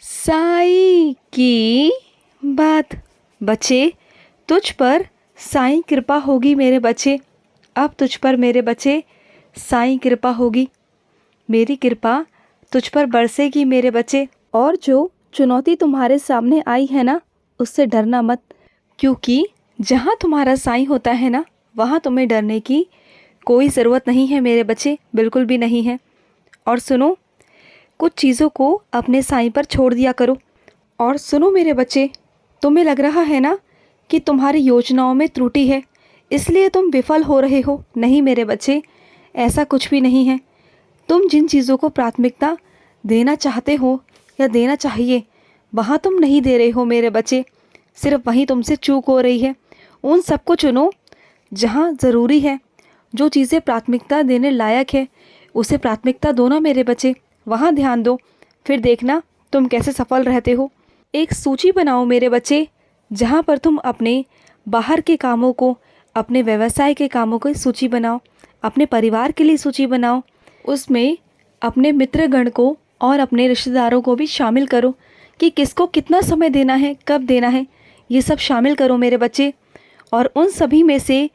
साईं की बात। बच्चे, तुझ पर साईं कृपा होगी मेरे बच्चे। अब तुझ पर मेरे बच्चे साईं कृपा होगी। मेरी कृपा तुझ पर बरसेगी मेरे बच्चे। और जो चुनौती तुम्हारे सामने आई है ना, उससे डरना मत, क्योंकि जहाँ तुम्हारा साईं होता है ना, वहाँ तुम्हें डरने की कोई ज़रूरत नहीं है मेरे बच्चे, बिल्कुल भी नहीं है। और सुनो, कुछ चीज़ों को अपने साईं पर छोड़ दिया करो। और सुनो मेरे बच्चे, तुम्हें लग रहा है ना कि तुम्हारी योजनाओं में त्रुटि है, इसलिए तुम विफल हो रहे हो। नहीं मेरे बच्चे, ऐसा कुछ भी नहीं है। तुम जिन चीज़ों को प्राथमिकता देना चाहते हो या देना चाहिए, वहाँ तुम नहीं दे रहे हो मेरे बच्चे। सिर्फ वहीं तुमसे चूक हो रही है। उन सबको चुनो जहाँ ज़रूरी है। जो चीज़ें प्राथमिकता देने लायक है, उसे प्राथमिकता दो ना मेरे बच्चे, वहाँ ध्यान दो। फिर देखना तुम कैसे सफल रहते हो। एक सूची बनाओ मेरे बच्चे, जहाँ पर तुम अपने बाहर के कामों को, अपने व्यवसाय के कामों की सूची बनाओ, अपने परिवार के लिए सूची बनाओ। उसमें अपने मित्रगण को और अपने रिश्तेदारों को भी शामिल करो कि किसको कितना समय देना है, कब देना है, ये सब शामिल करो मेरे बच्चे। और उन सभी में से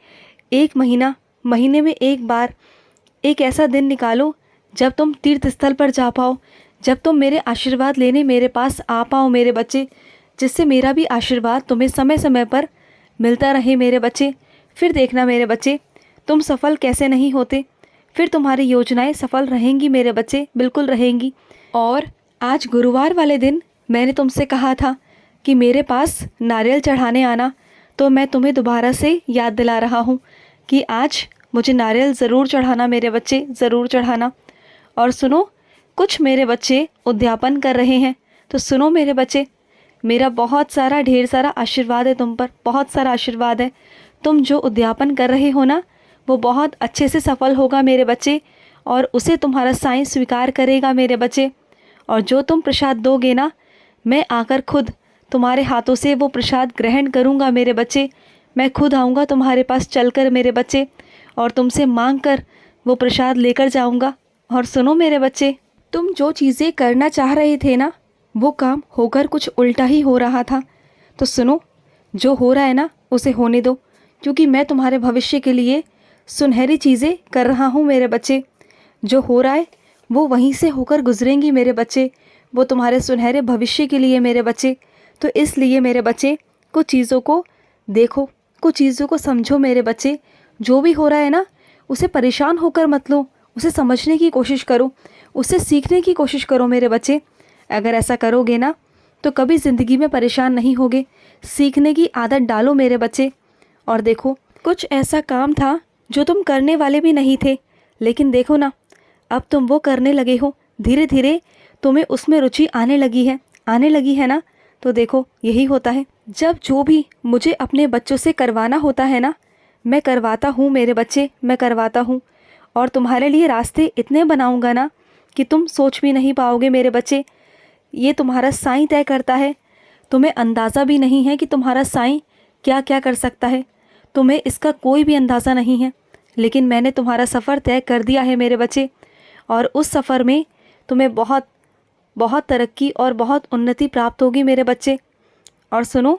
एक महीने में एक बार एक ऐसा दिन निकालो जब तुम तीर्थ स्थल पर जा पाओ, जब तुम मेरे आशीर्वाद लेने मेरे पास आ पाओ मेरे बच्चे, जिससे मेरा भी आशीर्वाद तुम्हें समय समय पर मिलता रहे मेरे बच्चे। फिर देखना मेरे बच्चे, तुम सफल कैसे नहीं होते। फिर तुम्हारी योजनाएं सफल रहेंगी मेरे बच्चे, बिल्कुल रहेंगी। और आज गुरुवार वाले दिन मैंने तुमसे कहा था कि मेरे पास नारियल चढ़ाने आना, तो मैं तुम्हें दोबारा से याद दिला रहा हूँ कि आज मुझे नारियल ज़रूर चढ़ाना मेरे बच्चे, ज़रूर चढ़ाना। और सुनो, कुछ मेरे बच्चे उद्यापन कर रहे हैं, तो सुनो मेरे बच्चे, मेरा बहुत सारा ढेर सारा आशीर्वाद है तुम पर, बहुत सारा आशीर्वाद है। तुम जो उद्यापन कर रहे हो ना, वो बहुत अच्छे से सफल होगा मेरे बच्चे, और उसे तुम्हारा साईं स्वीकार करेगा मेरे बच्चे। और जो तुम प्रसाद दोगे ना, मैं आकर खुद तुम्हारे हाथों से वो प्रसाद ग्रहण करूँगा मेरे बच्चे। मैं खुद आऊँगा तुम्हारे पास चलकर मेरे बच्चे, और तुमसे मांग कर वो प्रसाद लेकर जाऊँगा। और सुनो मेरे बच्चे, तुम जो चीज़ें करना चाह रहे थे ना, वो काम होकर कुछ उल्टा ही हो रहा था। तो सुनो, जो हो रहा है ना, उसे होने दो, क्योंकि मैं तुम्हारे भविष्य के लिए सुनहरी चीज़ें कर रहा हूँ मेरे बच्चे। जो हो रहा है वो वहीं से होकर गुजरेंगी मेरे बच्चे, वो तुम्हारे सुनहरे भविष्य के लिए मेरे बच्चे। तो इसलिए मेरे बच्चे, कुछ चीज़ों को देखो, कुछ चीज़ों को समझो मेरे बच्चे। जो भी हो रहा है ना, उसे परेशान होकर मत लो, उसे समझने की कोशिश करो, उससे सीखने की कोशिश करो मेरे बच्चे। अगर ऐसा करोगे ना, तो कभी ज़िंदगी में परेशान नहीं होगे। सीखने की आदत डालो मेरे बच्चे। और देखो, कुछ ऐसा काम था जो तुम करने वाले भी नहीं थे, लेकिन देखो ना, अब तुम वो करने लगे हो। धीरे धीरे तुम्हें उसमें रुचि आने लगी है ना। तो देखो, यही होता है, जब जो भी मुझे अपने बच्चों से करवाना होता है ना, मैं करवाता हूँ मेरे बच्चे, मैं करवाता हूँ। और तुम्हारे लिए रास्ते इतने बनाऊँगा ना कि तुम सोच भी नहीं पाओगे मेरे बच्चे। ये तुम्हारा साईं तय करता है। तुम्हें अंदाज़ा भी नहीं है कि तुम्हारा साईं क्या क्या कर सकता है। तुम्हें इसका कोई भी अंदाज़ा नहीं है, लेकिन मैंने तुम्हारा सफ़र तय कर दिया है मेरे बच्चे। और उस सफ़र में तुम्हें बहुत बहुत तरक्की और बहुत उन्नति प्राप्त होगी मेरे बच्चे। और सुनो,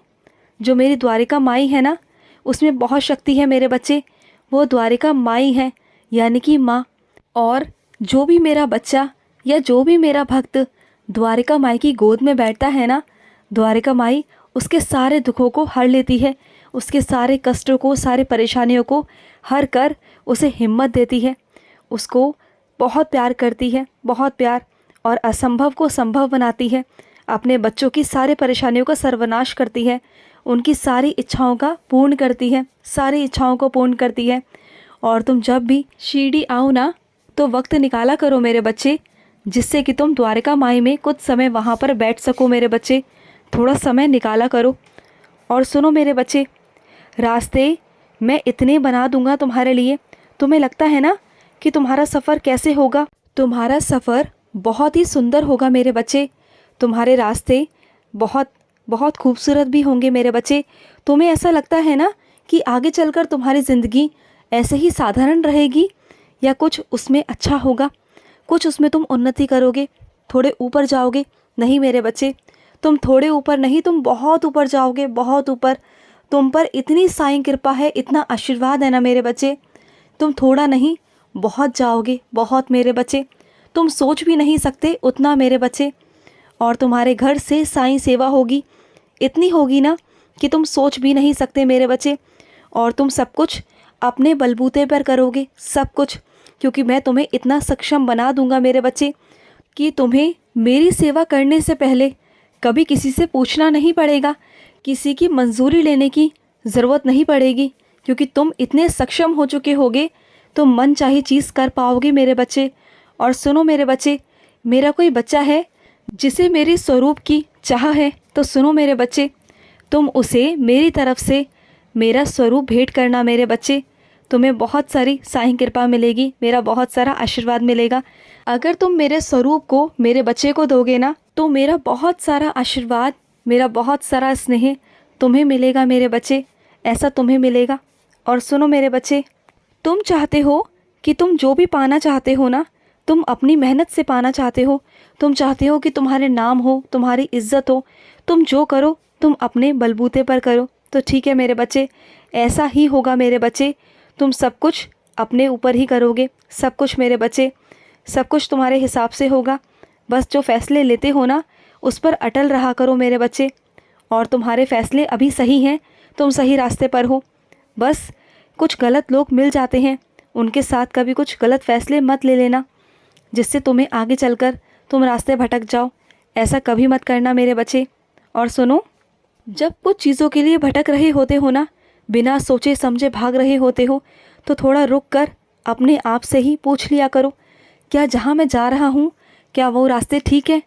जो मेरी द्वारिका माई है ना, उसमें बहुत शक्ति है मेरे बच्चे। वो द्वारिका माई है, यानी कि माँ। और जो भी मेरा बच्चा या जो भी मेरा भक्त द्वारिका माई की गोद में बैठता है ना, द्वारिका माई उसके सारे दुखों को हर लेती है, उसके सारे कष्टों को, सारे परेशानियों को हर कर उसे हिम्मत देती है, उसको बहुत प्यार करती है, बहुत प्यार। और असंभव को संभव बनाती है, अपने बच्चों की सारी परेशानियों का सर्वनाश करती है, उनकी सारी इच्छाओं का पूर्ण करती है, सारी इच्छाओं को पूर्ण करती है। और तुम जब भी शिरडी आओ ना, तो वक्त निकाला करो मेरे बच्चे, जिससे कि तुम द्वारिका माई में कुछ समय वहाँ पर बैठ सको मेरे बच्चे। थोड़ा समय निकाला करो। और सुनो मेरे बच्चे, रास्ते मैं इतने बना दूंगा तुम्हारे लिए। तुम्हें लगता है ना कि तुम्हारा सफ़र कैसे होगा? तुम्हारा सफ़र बहुत ही सुंदर होगा मेरे बच्चे। तुम्हारे रास्ते बहुत बहुत खूबसूरत भी होंगे मेरे बच्चे। तुम्हें ऐसा लगता है ना कि आगे चलकर तुम्हारी ज़िंदगी ऐसे ही साधारण रहेगी, या कुछ उसमें अच्छा होगा, कुछ उसमें तुम उन्नति करोगे, थोड़े ऊपर जाओगे, नहीं मेरे बच्चे, तुम थोड़े ऊपर नहीं, तुम बहुत ऊपर जाओगे, बहुत ऊपर। तुम पर इतनी साईं कृपा है, इतना आशीर्वाद है ना मेरे बच्चे, तुम थोड़ा नहीं बहुत जाओगे, बहुत मेरे बच्चे। तुम सोच भी नहीं सकते उतना मेरे बच्चे। और तुम्हारे घर से साईं सेवा होगी, इतनी होगी ना कि तुम सोच भी नहीं सकते मेरे बच्चे। और तुम सब कुछ अपने बलबूते पर करोगे, सब कुछ, क्योंकि मैं तुम्हें इतना सक्षम बना दूंगा मेरे बच्चे कि तुम्हें मेरी सेवा करने से पहले कभी किसी से पूछना नहीं पड़ेगा, किसी की मंजूरी लेने की ज़रूरत नहीं पड़ेगी, क्योंकि तुम इतने सक्षम हो चुके होगे, तुम मन चाहे चीज़ कर पाओगे मेरे बच्चे। और सुनो मेरे बच्चे, मेरा कोई बच्चा है जिसे मेरे स्वरूप की चाह है, तो सुनो मेरे बच्चे, तुम उसे मेरी तरफ से मेरा स्वरूप भेंट करना मेरे बच्चे। तुम्हें बहुत सारी साईं कृपा मिलेगी, मेरा बहुत सारा आशीर्वाद मिलेगा। अगर तुम मेरे स्वरूप को मेरे बच्चे को दोगे ना, तो मेरा बहुत सारा आशीर्वाद, मेरा बहुत सारा स्नेह तुम्हें मिलेगा मेरे बच्चे, ऐसा तुम्हें मिलेगा। और सुनो मेरे बच्चे, तुम चाहते हो कि तुम जो भी पाना चाहते हो ना, तुम अपनी मेहनत से पाना चाहते हो। तुम चाहते हो कि तुम्हारे नाम हो, तुम्हारी इज्जत हो। तुम जो करो तुम अपने बलबूते पर करो, तो ठीक है मेरे बच्चे, ऐसा ही होगा मेरे बच्चे। तुम सब कुछ अपने ऊपर ही करोगे, सब कुछ मेरे बच्चे, सब कुछ तुम्हारे हिसाब से होगा। बस जो फ़ैसले लेते हो ना, उस पर अटल रहा करो मेरे बच्चे। और तुम्हारे फ़ैसले अभी सही हैं, तुम सही रास्ते पर हो। बस कुछ गलत लोग मिल जाते हैं, उनके साथ कभी कुछ गलत फ़ैसले मत ले लेना, जिससे तुम्हें आगे चलकर तुम रास्ते भटक जाओ। ऐसा कभी मत करना मेरे बच्चे। और सुनो, जब कुछ चीज़ों के लिए भटक रहे होते हो ना, बिना सोचे समझे भाग रहे होते हो, तो थोड़ा रुक कर अपने आप से ही पूछ लिया करो, क्या जहाँ मैं जा रहा हूँ, क्या वो रास्ते ठीक है?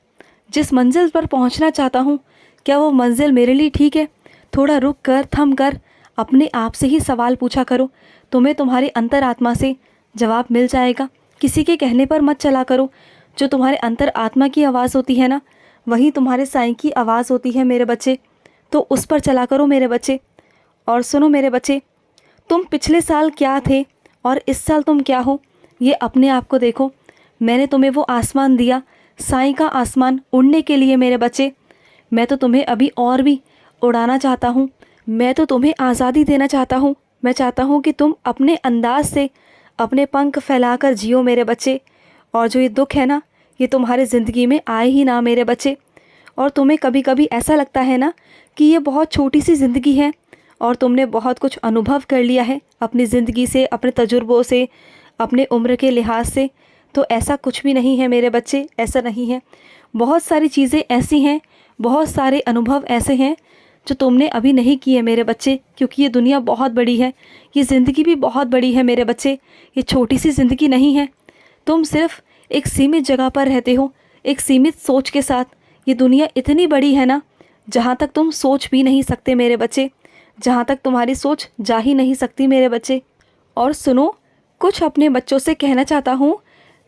जिस मंजिल पर पहुँचना चाहता हूँ, क्या वो मंजिल मेरे लिए ठीक है? थोड़ा रुक कर, थम कर अपने आप से ही सवाल पूछा करो, तुम्हें तुम्हारे अंतरात्मा से जवाब मिल जाएगा। किसी के कहने पर मत चला करो। जो तुम्हारे अंतर आत्मा की आवाज़ होती है ना, वही तुम्हारे साईं की आवाज़ होती है मेरे बच्चे, तो उस पर चला करो मेरे बच्चे। और सुनो मेरे बच्चे, तुम पिछले साल क्या थे और इस साल तुम क्या हो, ये अपने आप को देखो। मैंने तुम्हें वो आसमान दिया, साईं का आसमान, उड़ने के लिए मेरे बच्चे। मैं तो तुम्हें अभी और भी उड़ाना चाहता हूँ, मैं तो तुम्हें आज़ादी देना चाहता हूँ। मैं चाहता हूँ कि तुम अपने अंदाज से अपने पंख फैलाकर जियो मेरे बच्चे। और जो ये दुख है ना, ये तुम्हारे ज़िंदगी में आए ही ना मेरे बच्चे। और तुम्हें कभी कभी ऐसा लगता है ना कि ये बहुत छोटी सी ज़िंदगी है और तुमने बहुत कुछ अनुभव कर लिया है अपनी ज़िंदगी से, अपने तजुर्बों से, अपने उम्र के लिहाज से। तो ऐसा कुछ भी नहीं है मेरे बच्चे, ऐसा नहीं है। बहुत सारी चीज़ें ऐसी हैं, बहुत सारे अनुभव ऐसे हैं जो तुमने अभी नहीं किए मेरे बच्चे, क्योंकि ये दुनिया बहुत बड़ी है, ये ज़िंदगी भी बहुत बड़ी है मेरे बच्चे। ये छोटी सी ज़िंदगी नहीं है। तुम सिर्फ एक सीमित जगह पर रहते हो, एक सीमित सोच के साथ। ये दुनिया इतनी बड़ी है ना, जहाँ तक तुम सोच भी नहीं सकते मेरे बच्चे, जहाँ तक तुम्हारी सोच जा ही नहीं सकती मेरे बच्चे। और सुनो, कुछ अपने बच्चों से कहना चाहता हूँ,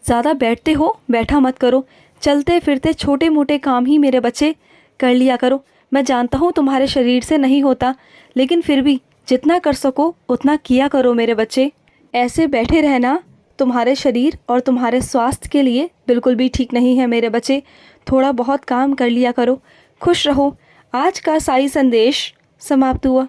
ज़्यादा बैठते हो बैठा मत करो, चलते फिरते छोटे मोटे काम ही मेरे बच्चे कर लिया करो। मैं जानता हूँ तुम्हारे शरीर से नहीं होता, लेकिन फिर भी जितना कर सको उतना किया करो मेरे बच्चे। ऐसे बैठे रहना तुम्हारे शरीर और तुम्हारे स्वास्थ्य के लिए बिल्कुल भी ठीक नहीं है मेरे बच्चे। थोड़ा बहुत काम कर लिया करो, खुश रहो। आज का साई संदेश समाप्त हुआ।